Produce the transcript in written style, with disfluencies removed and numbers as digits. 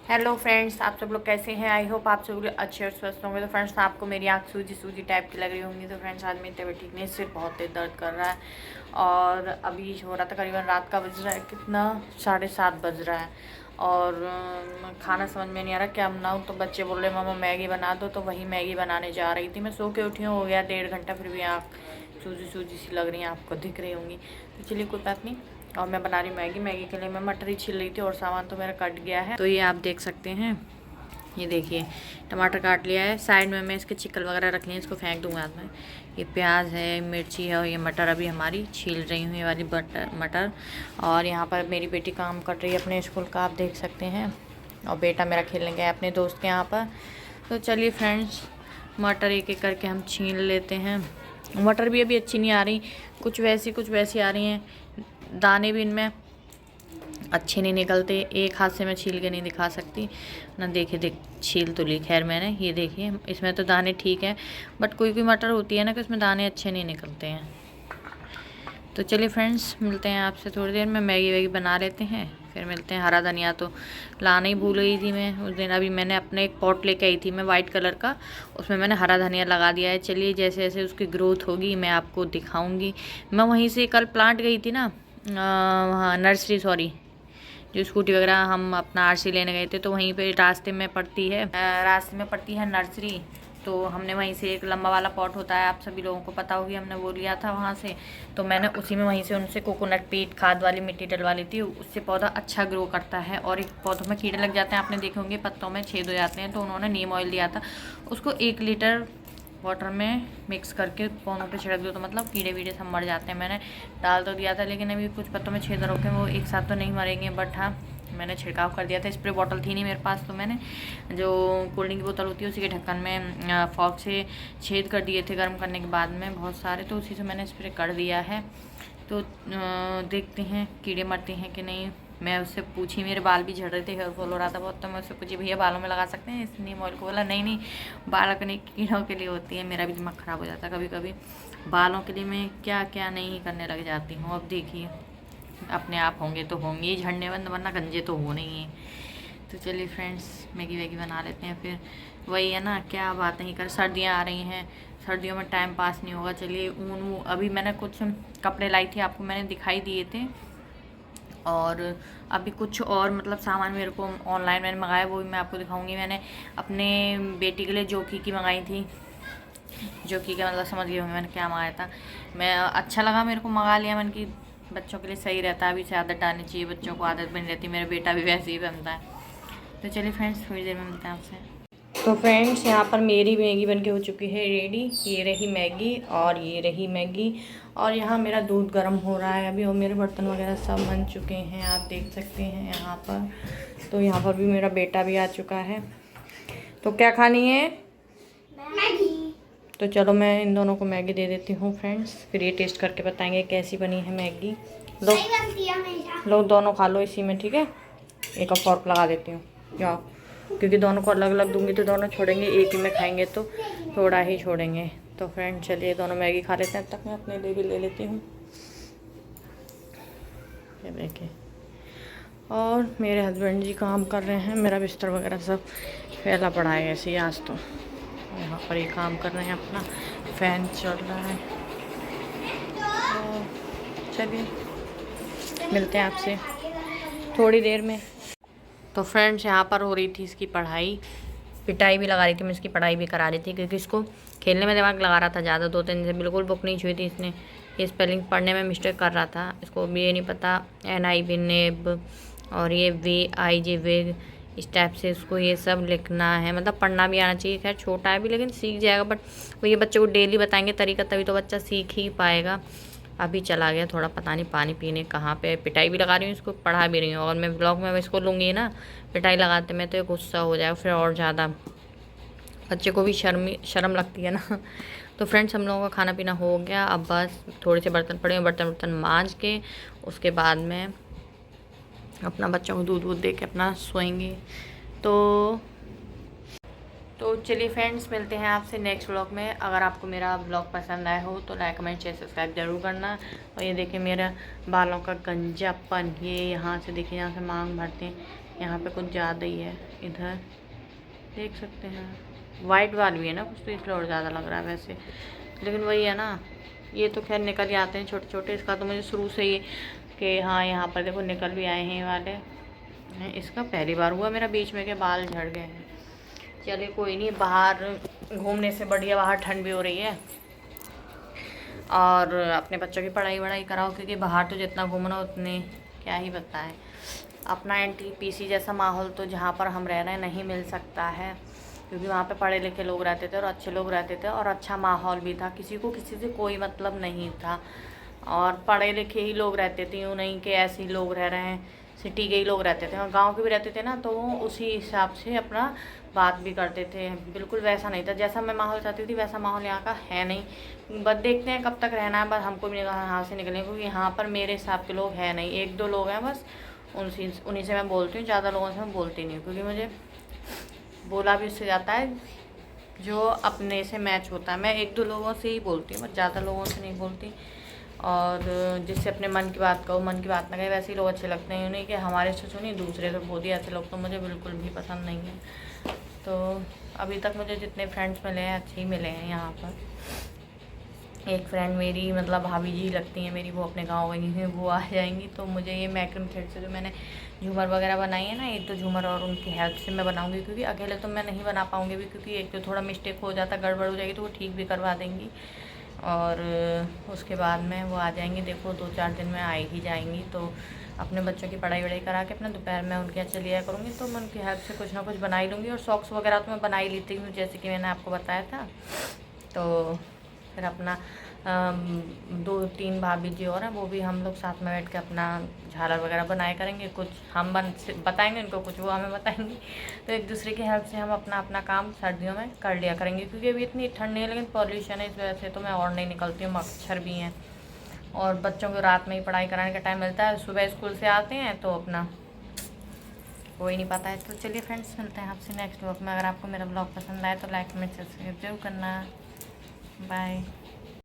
Hello friends, आप सब लोग कैसे हैं। आई होप आप सब लोग अच्छे और स्वस्थ होंगे। तो फ्रेंड्स, आपको मेरी आँख सूजी सूजी टाइप की लग रही होंगी। तो फ्रेंड्स, आज मेरी तबीयत ठीक नहीं, सिर बहुत तेज दर्द कर रहा है। और अभी हो रहा था करीबन रात का बज रहा है कितना, 7:30 बज रहा है। और खाना समझ में नहीं आ रहा क्या बनाऊँ। तो बच्चे बोल रहे मामा मैगी बना दो, तो वही मैगी बनाने जा रही थी। मैं सो के उठी हूँ, हो गया 1.5 घंटा, फिर भी आँख सूजी सूजी सी लग रही है, आपको दिख रही होंगी। तो चलिए कोई बात नहीं। और मैं बना रही मैगी। मैगी के लिए मैं मटर ही छील रही थी और सामान तो मेरा कट गया है। तो ये आप देख सकते हैं, ये देखिए टमाटर काट लिया है। साइड में मैं इसके चिकन वगैरह रख लिए, इसको फेंक दूंगा बाद में। ये प्याज है, मिर्ची है, और ये मटर अभी हमारी छील रही हूँ, ये वाली मटर। और यहाँ पर मेरी बेटी काम कर रही है अपने स्कूल का, आप देख सकते हैं। और बेटा मेरा खेलने गया अपने दोस्त के यहाँ पर। तो चलिए फ्रेंड्स, मटर एक एक करके हम छील लेते हैं। मटर भी अभी अच्छी नहीं आ रही, कुछ वैसी आ रही हैं। दाने भी इनमें अच्छे नहीं निकलते। एक हाथ से मैं छील के नहीं दिखा सकती ना। देख छील तो ली, खैर मैंने, ये देखिए इसमें तो दाने ठीक है। बट कोई कोई मटर होती है ना कि उसमें दाने अच्छे नहीं निकलते हैं। तो चलिए फ्रेंड्स, मिलते हैं आपसे थोड़ी देर में। मैगी वैगी बना लेते हैं, फिर मिलते हैं। हरा धनिया तो लाना ही भूल गई थी मैं उस दिन। अभी मैंने अपने एक पॉट लेके आई थी मैं, वाइट कलर का, उसमें मैंने हरा धनिया लगा दिया है। चलिए जैसे जैसे उसकी ग्रोथ होगी मैं आपको दिखाऊंगी। मैं वहीं से कल प्लांट गई थी ना, वहाँ नर्सरी, सॉरी, जो स्कूटी वगैरह हम अपना आरसी लेने गए थे, तो वहीं पे रास्ते में पड़ती है नर्सरी। तो हमने वहीं से एक लंबा वाला पॉट होता है, आप सभी लोगों को पता होगी, हमने वो लिया था वहाँ से। तो मैंने उसी में वहीं से उनसे कोकोनट पीट खाद वाली मिट्टी डलवा ली थी। उससे पौधा अच्छा ग्रो करता है। और एक पौधों में कीड़े लग जाते हैं, आपने देखे होंगे, पत्तों में छेद हो जाते हैं। तो उन्होंने नीम ऑयल दिया था, उसको 1 लीटर वाटर में मिक्स करके पौधों पे छिड़क दो, तो मतलब कीड़े वीड़े सब मर जाते हैं। मैंने डाल तो दिया था, लेकिन अभी कुछ पत्तों में छेद रोके, वो एक साथ तो नहीं मरेंगे, बट हाँ मैंने छिड़काव कर दिया था। स्प्रे बॉटल थी नहीं मेरे पास, तो मैंने जो कोल्ड ड्रिंक की बोतल होती है उसी के ढक्कन में फॉग से छेद कर दिए थे गर्म करने के बाद में बहुत सारे, तो उसी से मैंने स्प्रे कर दिया है। तो देखते हैं कीड़े मरते हैं कि नहीं। मैं उससे पूछी, मेरे बाल भी झड़ रहे थे, हेयर फॉल हो रहा था बहुत, तो मैं उससे पूछी भैया बालों में लगा सकते हैं इस नीम ऑयल को। बोला नहीं नहीं, बाल अपने कीड़ों के लिए होती है। मेरा भी दिमाग ख़राब हो जाता है कभी कभी, बालों के लिए मैं क्या क्या नहीं करने लग जाती हूँ। अब देखिए अपने आप होंगे तो होंगे ही झड़ने बंद, वरना गंजे तो हो नहीं है। तो चलिए फ्रेंड्स, मैगी वैगी बना लेते हैं। फिर वही है ना, क्या बात नहीं कर, सर्दियाँ आ रही हैं, सर्दियों में टाइम पास नहीं होगा। चलिए ऊन अभी मैंने कुछ कपड़े लाई थी, आपको मैंने दिखाई दिए थे। और अभी कुछ और मतलब सामान मेरे को ऑनलाइन मैंने मंगाया, वो भी मैं आपको दिखाऊंगी। मैंने अपने बेटी के लिए जॉकी की मंगाई थी। जॉकी का मतलब समझ गए होंगे मैंने क्या मंगाया था। मैं अच्छा लगा, मेरे को मंगा लिया मैंने कि बच्चों के लिए सही रहता है। अभी से आदत डालनी चाहिए, बच्चों को आदत बनी रहती है। मेरा बेटा भी वैसे ही बनता है। तो चलिए फ्रेंड्स, थोड़ी देर में मिलते हैं आपसे। तो फ्रेंड्स, यहाँ पर मेरी मैगी बनके हो चुकी है रेडी। ये रही मैगी और ये रही मैगी। और यहाँ मेरा दूध गर्म हो रहा है अभी, और मेरे बर्तन वगैरह सब बन चुके हैं, आप देख सकते हैं यहाँ पर। तो यहाँ पर भी मेरा बेटा भी आ चुका है। तो क्या खानी है? मैगी। तो चलो मैं इन दोनों को मैगी दे देती हूँ फ्रेंड्स, फिर ये टेस्ट करके बताएंगे कैसी बनी है मैगी। लो लो, दोनों खा लो इसी में, ठीक है। एक और फॉर्क लगा देती हूँ, जाओ, क्योंकि दोनों को अलग अलग दूंगी तो दोनों छोड़ेंगे, एक ही में खाएंगे तो थोड़ा ही छोड़ेंगे। तो फ्रेंड चलिए दोनों मैगी खा लेते हैं, तब तक मैं अपने लिए भी ले लेती हूँ। ये देखिए, और मेरे हस्बैंड जी काम कर रहे हैं, मेरा बिस्तर वगैरह सब फैला पड़ा है ऐसे ही आज। तो यहाँ पर ये काम कर रहे हैं अपना, फैन चल रहा है। तो चलिए मिलते हैं आपसे थोड़ी देर में। तो फ्रेंड्स, यहाँ पर हो रही थी इसकी पढ़ाई, पिटाई भी लगा रही थी मैं, इसकी पढ़ाई भी करा रही थी, क्योंकि इसको खेलने में दिमाग लगा रहा था ज़्यादा। 2-3 दिन से बिल्कुल बुक नहीं छुई थी इसने। ये स्पेलिंग पढ़ने में मिस्टेक कर रहा था, इसको भी ये नहीं पता NIB नेब, और ये VIJ वेग, इस टाइप से इसको ये सब लिखना है। मतलब पढ़ना भी आना चाहिए, खैर छोटा है भी लेकिन सीख जाएगा। बट वो ये बच्चे को डेली बताएंगे तरीका, तभी तो बच्चा सीख ही पाएगा। अभी चला गया थोड़ा, पता नहीं पानी पीने कहाँ पे। पिटाई भी लगा रही हूँ इसको, पढ़ा भी रही हूँ। और मैं ब्लॉग में इसको लूँगी ना पिटाई लगाते में, तो ये गुस्सा हो जाएगा फिर और ज़्यादा। बच्चे को भी शर्म लगती है ना। तो फ्रेंड्स, हम लोगों का खाना पीना हो गया। अब बस थोड़े से बर्तन पड़े हैं, बर्तन मांज के उसके बाद में अपना बच्चों को दूध वूध दे के अपना सोएंगे। तो चलिए फ्रेंड्स, मिलते हैं आपसे नेक्स्ट व्लॉग में। अगर आपको मेरा व्लॉग पसंद आया हो तो लाइक कमेंट शेयर सब्सक्राइब जरूर करना। और ये देखिए मेरा बालों का गंजापन, ये यहाँ से देखिए, यहाँ से मांग भरते हैं, यहाँ पे कुछ ज़्यादा ही है। इधर देख सकते हैं, वाइट वाल भी है ना कुछ, तो इसलिए और ज़्यादा लग रहा है वैसे, लेकिन वही है ना, ये तो खैर निकल ही आते हैं छोटे छोटे। इसका तो मुझे शुरू से ही कि हाँ यहाँ पर देखो निकल भी आए हैं ये वाले। इसका पहली बार हुआ मेरा बीच में के बाल झड़ गए हैं। चलिए कोई नहीं, बाहर घूमने से बढ़िया बाहर ठंड भी हो रही है और अपने बच्चों की पढ़ाई वढ़ाई कराओ, क्योंकि बाहर तो जितना घूमना उतने क्या ही बताएं। अपना NTPC जैसा माहौल तो जहाँ पर हम रह रहे हैं नहीं मिल सकता है, क्योंकि वहाँ पे पढ़े लिखे लोग रहते थे और अच्छे लोग रहते थे और अच्छा माहौल भी था, किसी को किसी से कोई मतलब नहीं था और पढ़े लिखे ही लोग रहते थे, यूँ नहीं कि ऐसे ही लोग रह रहे हैं, सिटी के ही लोग रहते थे और गांव के भी रहते थे ना, तो उसी हिसाब से अपना बात भी करते थे। बिल्कुल वैसा नहीं था जैसा मैं माहौल चाहती थी, वैसा माहौल यहाँ का है नहीं। बस देखते हैं कब तक रहना है, बस हमको भी यहाँ से निकलेंगे, क्योंकि यहाँ पर मेरे हिसाब के लोग हैं नहीं, 1-2 लोग हैं बस, उन्हीं से मैं बोलती हूँ, ज़्यादा लोगों से मैं बोलती नहीं हूँ, क्योंकि मुझे बोला भी उससे जाता है जो अपने से मैच होता है। मैं 1-2 लोगों से ही बोलती हूँ, बस ज़्यादा लोगों से नहीं बोलती। और जिससे अपने मन की बात कहो, मन की बात ना कहे, वैसे ही लोग अच्छे लगते हैं, नहीं कि हमारे से सुनी दूसरे से बोल दिया, ऐसे लोग तो मुझे बिल्कुल भी पसंद नहीं है। तो अभी तक मुझे जितने फ्रेंड्स मिले हैं अच्छे ही मिले हैं यहाँ पर। एक फ्रेंड मेरी मतलब भाभी जी लगती हैं मेरी, वो अपने गाँव गई हैं, वो आ जाएंगी तो मुझे ये मैक्रोन थ्रेड से जो मैंने झूमर वगैरह बनाई है ना, 1-2 झूमर और उनकी हेल्प से मैं बनाऊंगी, क्योंकि अकेले तो मैं नहीं बना पाऊंगी भी, क्योंकि एक तो थोड़ा मिस्टेक हो जाता, गड़बड़ हो जाएगी तो वो ठीक भी करवा देंगी और उसके बाद में वो आ जाएंगी। देखो 2-4 दिन में आ ही जाएंगी, तो अपने बच्चों की पढ़ाई वढ़ाई करा के अपना दोपहर में उनके यहाँ चली जाया करूँगी, तो मैं उनकी हेल्प से कुछ ना कुछ बना ही लूँगी। और सॉक्स वगैरह तो मैं बना ही लेती हूँ, जैसे कि मैंने आपको बताया था। तो फिर अपना 2-3 भाभी जी और हैं, वो भी हम लोग साथ में बैठ के अपना झालर वगैरह बनाए करेंगे, कुछ हम बताएंगे उनको, कुछ वो हमें बताएंगे, तो एक दूसरे की हेल्प से हम अपना अपना काम सर्दियों में कर लिया करेंगे। क्योंकि अभी इतनी ठंड नहीं है, लेकिन पॉल्यूशन है, इस वजह से तो मैं और नहीं निकलती हूँ, मच्छर भी हैं और बच्चों को रात में ही पढ़ाई कराने का टाइम मिलता है, सुबह स्कूल से आते हैं तो अपना कोई नहीं पता है। तो चलिए फ्रेंड्स, मिलते हैं आपसे नेक्स्ट ब्लॉग में। अगर आपको मेरा ब्लॉग पसंद आए तो लाइक कमेंट सब्सक्राइब जरूर करना। बाय।